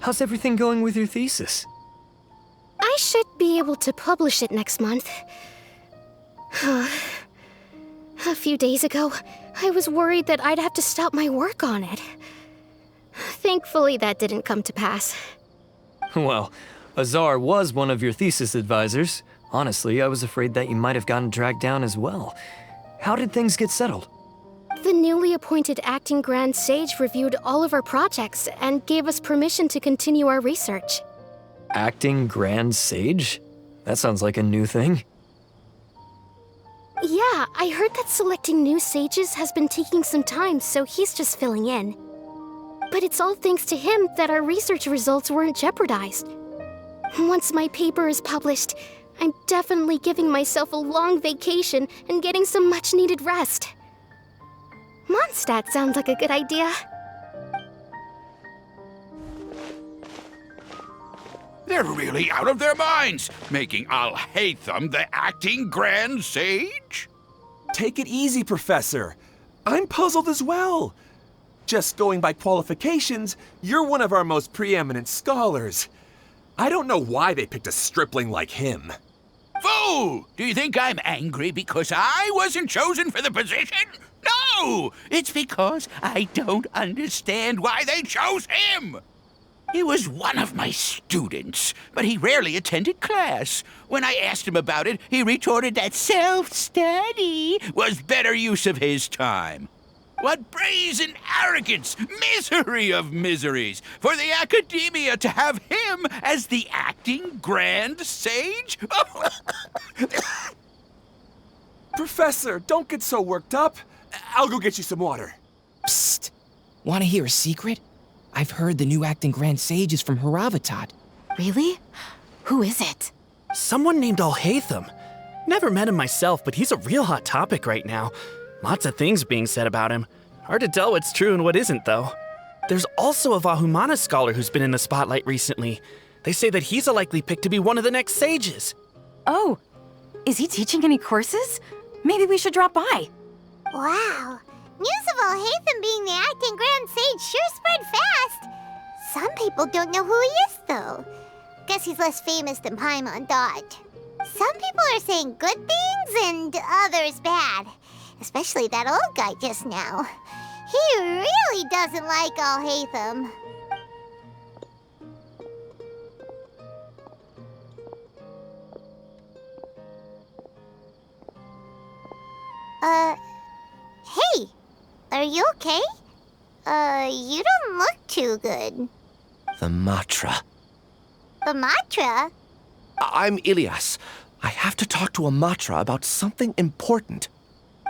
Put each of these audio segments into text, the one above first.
How's everything going with your thesis? I should be able to publish it next month. A few days ago, I was worried that I'd have to stop my work on it. Thankfully, that didn't come to pass. Well, Azar was one of your thesis advisors. Honestly, I was afraid that you might have gotten dragged down as well. How did things get settled? The newly appointed acting Grand Sage reviewed all of our projects and gave us permission to continue our research. Acting Grand Sage? That sounds like a new thing. Yeah, I heard that selecting new sages has been taking some time, so he's just filling in. But it's all thanks to him that our research results weren't jeopardized. Once my paper is published, I'm definitely giving myself a long vacation and getting some much-needed rest. Mondstadt sounds like a good idea. They're really out of their minds, making Al-Haytham the acting Grand Sage? Take it easy, Professor. I'm puzzled as well. Just going by qualifications, you're one of our most preeminent scholars. I don't know why they picked a stripling like him. Fool! Do you think I'm angry because I wasn't chosen for the position? No! It's because I don't understand why they chose him! He was one of my students, but he rarely attended class. When I asked him about it, he retorted that self-study was better use of his time. What brazen arrogance, misery of miseries, for the academia to have him as the acting Grand Sage? Professor, don't get so worked up. I'll go get you some water. Psst! Want to hear a secret? I've heard the new acting Grand Sage is from Haravatat. Really? Who is it? Someone named Al-Haytham. Never met him myself, but he's a real hot topic right now. Lots of things being said about him. Hard to tell what's true and what isn't, though. There's also a Vahumana scholar who's been in the spotlight recently. They say that he's a likely pick to be one of the next sages. Oh, is he teaching any courses? Maybe we should drop by. Wow. News of Al-Haytham being the acting Grand Sage sure spread fast. Some people don't know who he is, though. Guess he's less famous than Paimon Dot. Some people are saying good things and others bad. Especially that old guy just now. He really doesn't like Al-Haytham. Hey! Are you okay? You don't look too good. The Matra. The Matra? I'm Ilias. I have to talk to a Matra about something important.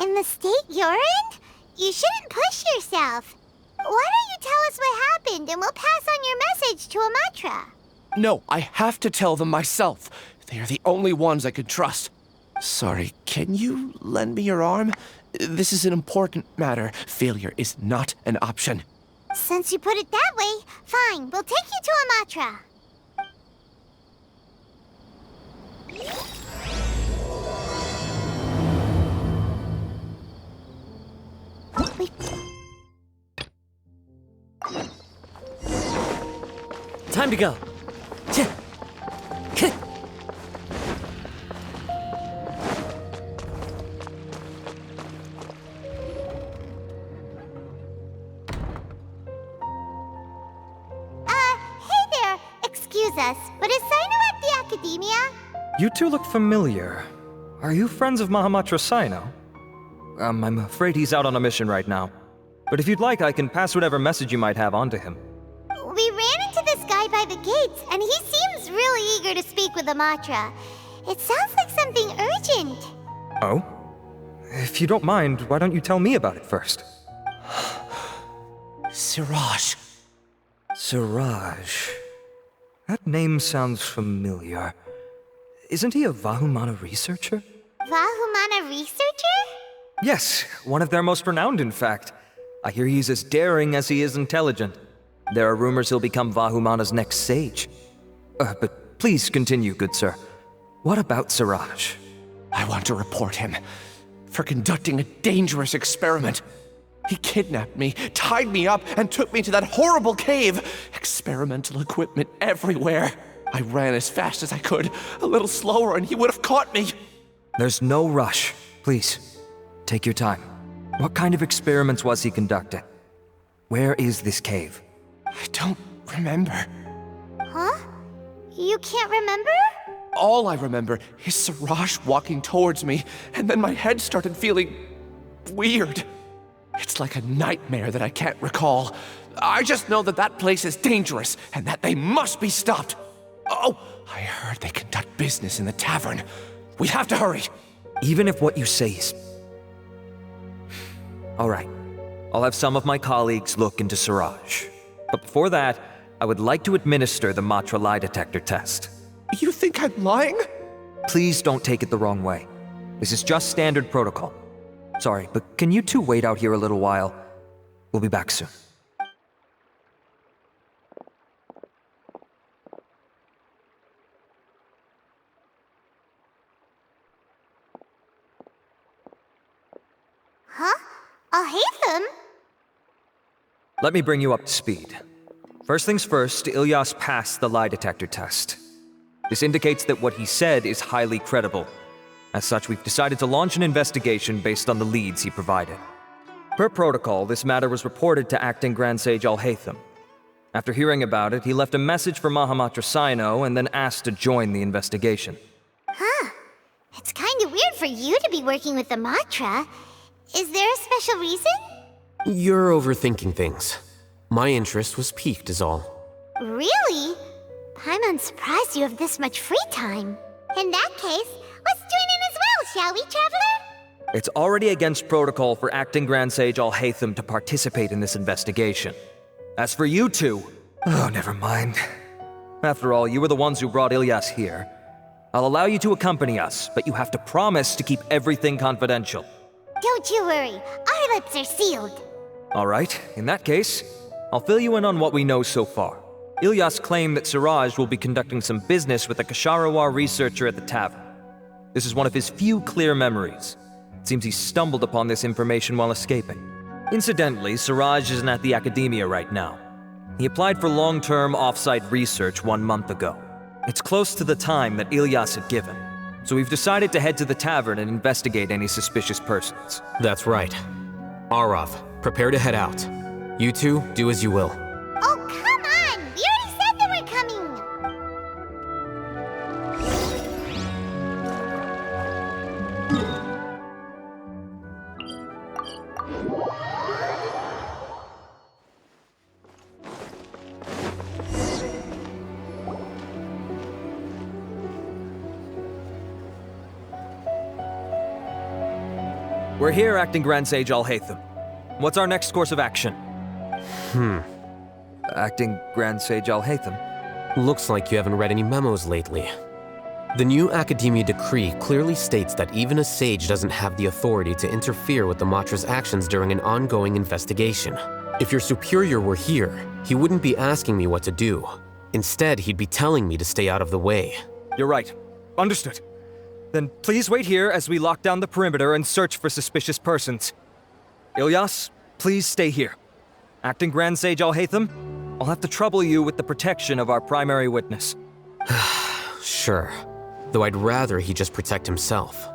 In the state you're in? You shouldn't push yourself. Why don't you tell us what happened and we'll pass on your message to a Matra? No, I have to tell them myself. They are the only ones I can trust. Sorry, can you lend me your arm? This is an important matter. Failure is not an option. Since you put it that way, fine. We'll take you to a Matra. Time to go. Hey there. Excuse us, but is Sino at the Academia? You two look familiar. Are you friends of Mahamatra Sino? I'm afraid he's out on a mission right now. But if you'd like, I can pass whatever message you might have on to him. We ran into this guy by the gates, and he seems really eager to speak with the Matra. It sounds like something urgent. Oh? If you don't mind, why don't you tell me about it first? Siraj. Siraj. That name sounds familiar. Isn't he a Vahumana researcher? Vahumana researcher? Yes, one of their most renowned, in fact. I hear he's as daring as he is intelligent. There are rumors he'll become Vahumana's next sage. But please continue, good sir. What about Siraj? I want to report him for conducting a dangerous experiment. He kidnapped me, tied me up, and took me to that horrible cave. Experimental equipment everywhere. I ran as fast as I could, a little slower, and he would have caught me. There's no rush. Please, take your time. What kind of experiments was he conducting? Where is this cave? I don't remember. Huh? You can't remember? All I remember is Siraj walking towards me, and then my head started feeling weird. It's like a nightmare that I can't recall. I just know that that place is dangerous, and that they must be stopped. Oh, I heard they conduct business in the tavern. We have to hurry. Even if what you say is... All right. I'll have some of my colleagues look into Siraj. But before that, I would like to administer the Matra lie detector test. You think I'm lying? Please don't take it the wrong way. This is just standard protocol. Sorry, but can you two wait out here a little while? We'll be back soon. Huh? Alhaitham? Let me bring you up to speed. First things first, Ilyas passed the lie detector test. This indicates that what he said is highly credible. As such, we've decided to launch an investigation based on the leads he provided. Per protocol, this matter was reported to Acting Grand Sage Alhaitham. After hearing about it, he left a message for Mahamatra Sino and then asked to join the investigation. Huh. It's kinda weird for you to be working with the Matra. Is there a special reason? You're overthinking things. My interest was piqued is all. Really? I'm surprised you have this much free time. In that case, let's join in as well, shall we, Traveler? It's already against protocol for Acting Grand Sage Alhaitham to participate in this investigation. As for you two... Oh, never mind. After all, you were the ones who brought Ilyas here. I'll allow you to accompany us, but you have to promise to keep everything confidential. Don't you worry, our lips are sealed. All right, in that case, I'll fill you in on what we know so far. Ilyas claimed that Siraj will be conducting some business with a Kasharawar researcher at the tavern. This is one of his few clear memories. It seems he stumbled upon this information while escaping. Incidentally, Siraj isn't at the academia right now. He applied for long-term off-site research 1 month ago. It's close to the time that Ilyas had given, so we've decided to head to the tavern and investigate any suspicious persons. That's right. Arav, prepare to head out. You two, do as you will. Oh, come on! We already said that we're coming! We're here, Acting Grand Sage Alhaitham. What's our next course of action? Acting Grand Sage Alhaitham. Looks like you haven't read any memos lately. The new Academia decree clearly states that even a sage doesn't have the authority to interfere with the Matra's actions during an ongoing investigation. If your superior were here, he wouldn't be asking me what to do. Instead, he'd be telling me to stay out of the way. You're right. Understood. Then please wait here as we lock down the perimeter and search for suspicious persons. Ilyas, please stay here. Acting Grand Sage Alhaitham, I'll have to trouble you with the protection of our primary witness. Sure. Though I'd rather he just protect himself.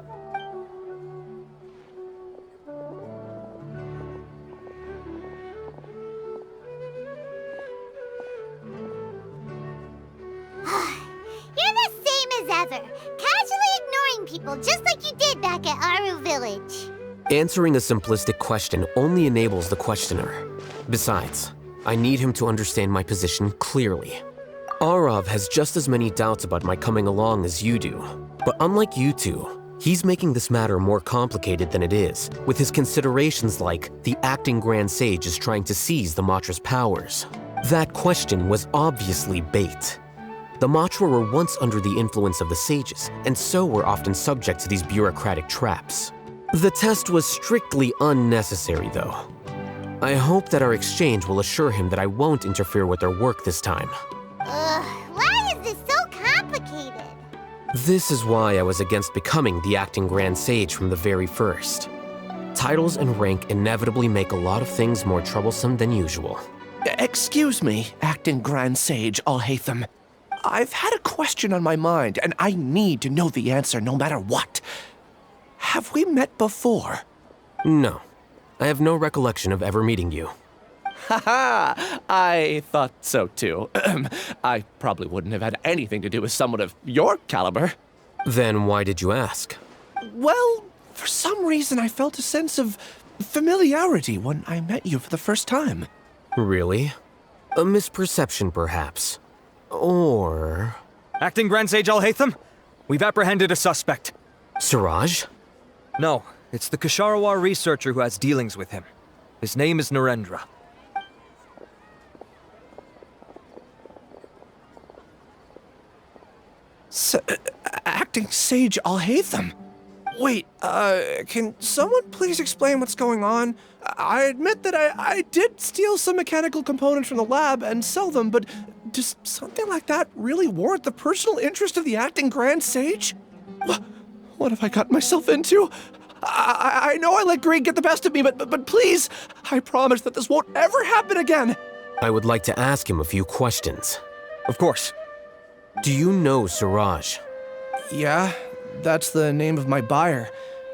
You're the same as ever, casually ignoring people just like you did back at Aru Village. Answering a simplistic question only enables the questioner. Besides, I need him to understand my position clearly. Arav has just as many doubts about my coming along as you do. But unlike you two, he's making this matter more complicated than it is, with his considerations like the Acting Grand Sage is trying to seize the Matra's powers. That question was obviously bait. The Matra were once under the influence of the sages, and so were often subject to these bureaucratic traps. The test was strictly unnecessary, though. I hope that our exchange will assure him that I won't interfere with their work this time. Why is this so complicated? This is why I was against becoming the Acting Grand Sage from the very first. Titles and rank inevitably make a lot of things more troublesome than usual. Excuse me, Acting Grand Sage Alhaitham. I've had a question on my mind, and I need to know the answer no matter what. Have we met before? No. I have no recollection of ever meeting you. Haha, I thought so too. I probably wouldn't have had anything to do with someone of your caliber. Then why did you ask? Well, for some reason I felt a sense of familiarity when I met you for the first time. Really? A misperception, perhaps. Or... Acting Grand Sage Alhaitham, we've apprehended a suspect. Siraj? No, it's the Kasharawar researcher who has dealings with him. His name is Narendra. Acting Sage Alhaitham? Wait, can someone please explain what's going on? I admit that I did steal some mechanical components from the lab and sell them, but does something like that really warrant the personal interest of the Acting Grand Sage? What have I gotten myself into? I know I let greed get the best of me, but please, I promise that this won't ever happen again. I would like to ask him a few questions. Of course. Do you know Siraj? Yeah, that's the name of my buyer.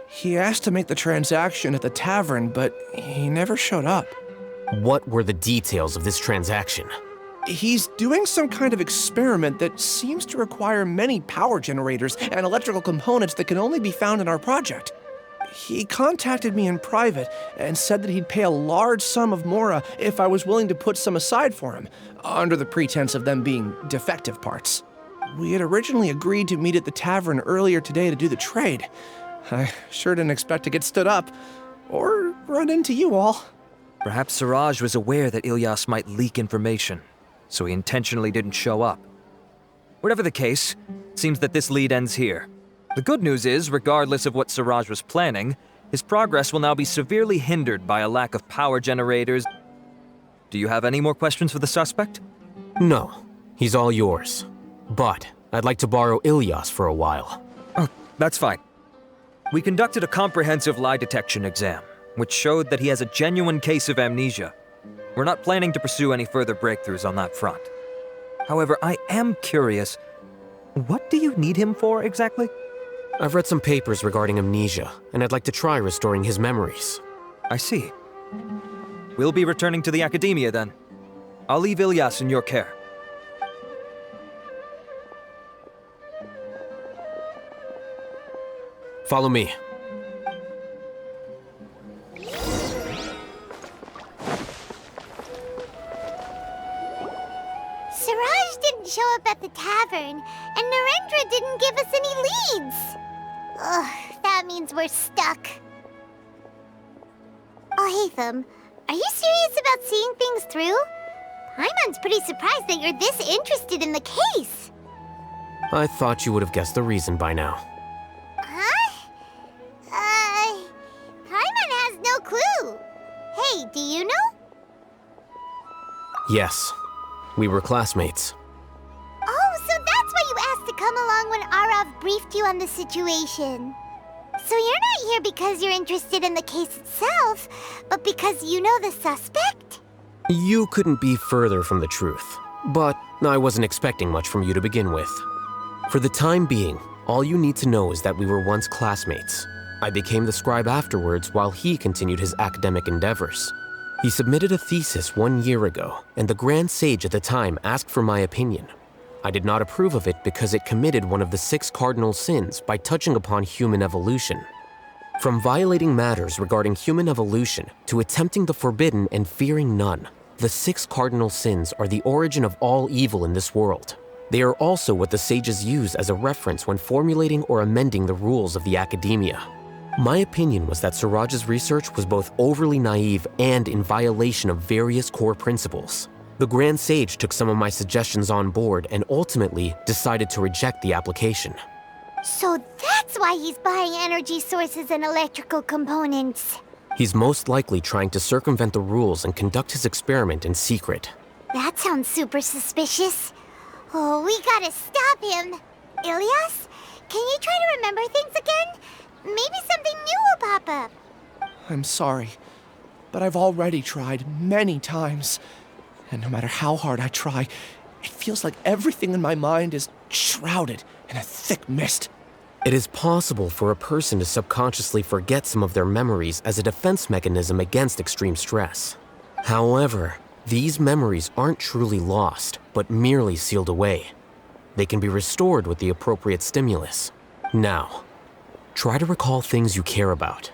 He asked to make the transaction at the tavern, but he never showed up. What were the details of this transaction? He's doing some kind of experiment that seems to require many power generators and electrical components that can only be found in our project. He contacted me in private and said that he'd pay a large sum of Mora if I was willing to put some aside for him, under the pretense of them being defective parts. We had originally agreed to meet at the tavern earlier today to do the trade. I sure didn't expect to get stood up, or run into you all. Perhaps Siraj was aware that Ilyas might leak information, so he intentionally didn't show up. Whatever the case, it seems that this lead ends here. The good news is, regardless of what Siraj was planning, his progress will now be severely hindered by a lack of power generators. Do you have any more questions for the suspect? No, he's all yours. But I'd like to borrow Ilyas for a while. Oh, that's fine. We conducted a comprehensive lie detection exam, which showed that he has a genuine case of amnesia. We're not planning to pursue any further breakthroughs on that front. However, I am curious, what do you need him for exactly? I've read some papers regarding amnesia, and I'd like to try restoring his memories. I see. We'll be returning to the academia then. I'll leave Ilyas in your care. Follow me. Siraj didn't show up at the tavern, and Narendra didn't give us any leads. Ugh, that means we're stuck. Oh, Hatham, are you serious about seeing things through? Paimon's pretty surprised that you're this interested in the case. I thought you would have guessed the reason by now. Paimon has no clue. Hey, do you know? Yes. We were classmates. Oh, so that's why you asked to come along when Arav briefed you on the situation. So you're not here because you're interested in the case itself, but because you know the suspect? You couldn't be further from the truth, but I wasn't expecting much from you to begin with. For the time being, all you need to know is that we were once classmates. I became the scribe afterwards while he continued his academic endeavors. He submitted a thesis 1 year ago, and the Grand Sage at the time asked for my opinion. I did not approve of it because it committed one of the 6 cardinal sins by touching upon human evolution. From violating matters regarding human evolution to attempting the forbidden and fearing none, the 6 cardinal sins are the origin of all evil in this world. They are also what the sages use as a reference when formulating or amending the rules of the academia. My opinion was that Siraj's research was both overly naive and in violation of various core principles. The Grand Sage took some of my suggestions on board and ultimately decided to reject the application. So that's why he's buying energy sources and electrical components. He's most likely trying to circumvent the rules and conduct his experiment in secret. That sounds super suspicious. Oh, we gotta stop him. Ilyas, can you try to remember things again? Maybe something new will pop up. I'm sorry, but I've already tried many times. And no matter how hard I try, it feels like everything in my mind is shrouded in a thick mist. It is possible for a person to subconsciously forget some of their memories as a defense mechanism against extreme stress. However, these memories aren't truly lost, but merely sealed away. They can be restored with the appropriate stimulus. Now, try to recall things you care about.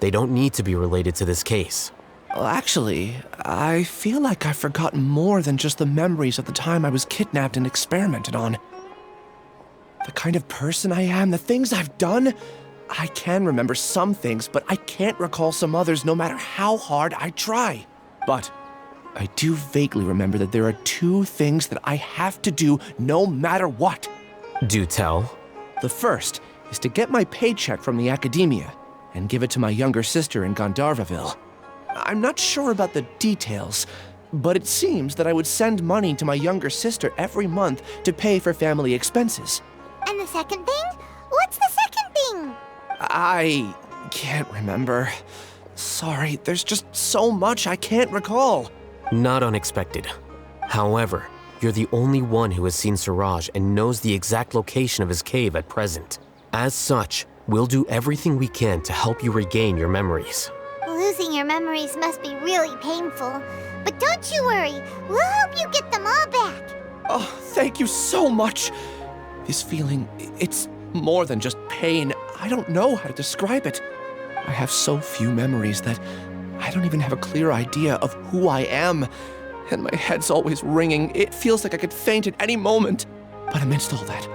They don't need to be related to this case. Well, actually, I feel like I've forgotten more than just the memories of the time I was kidnapped and experimented on. The kind of person I am, the things I've done, I can remember some things, but I can't recall some others no matter how hard I try. But I do vaguely remember that there are 2 things that I have to do no matter what. Do tell. The first is to get my paycheck from the academia and give it to my younger sister in Gandharvaville. I'm not sure about the details, but it seems that I would send money to my younger sister every month to pay for family expenses. And the second thing? What's the second thing? I can't remember. Sorry, there's just so much I can't recall. Not unexpected. However, you're the only one who has seen Suraj and knows the exact location of his cave at present. As such, we'll do everything we can to help you regain your memories. Losing your memories must be really painful. But don't you worry, we'll help you get them all back. Oh, thank you so much. This feeling, it's more than just pain. I don't know how to describe it. I have so few memories that I don't even have a clear idea of who I am. And my head's always ringing. It feels like I could faint at any moment. But amidst all that,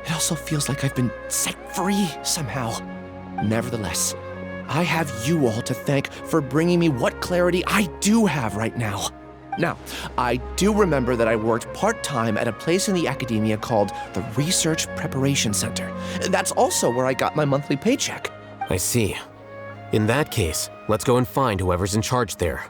it also feels like I've been set free somehow. Nevertheless, I have you all to thank for bringing me what clarity I do have right now. Now, I do remember that I worked part-time at a place in the academia called the Research Preparation Center. That's also where I got my monthly paycheck. I see. In that case, let's go and find whoever's in charge there.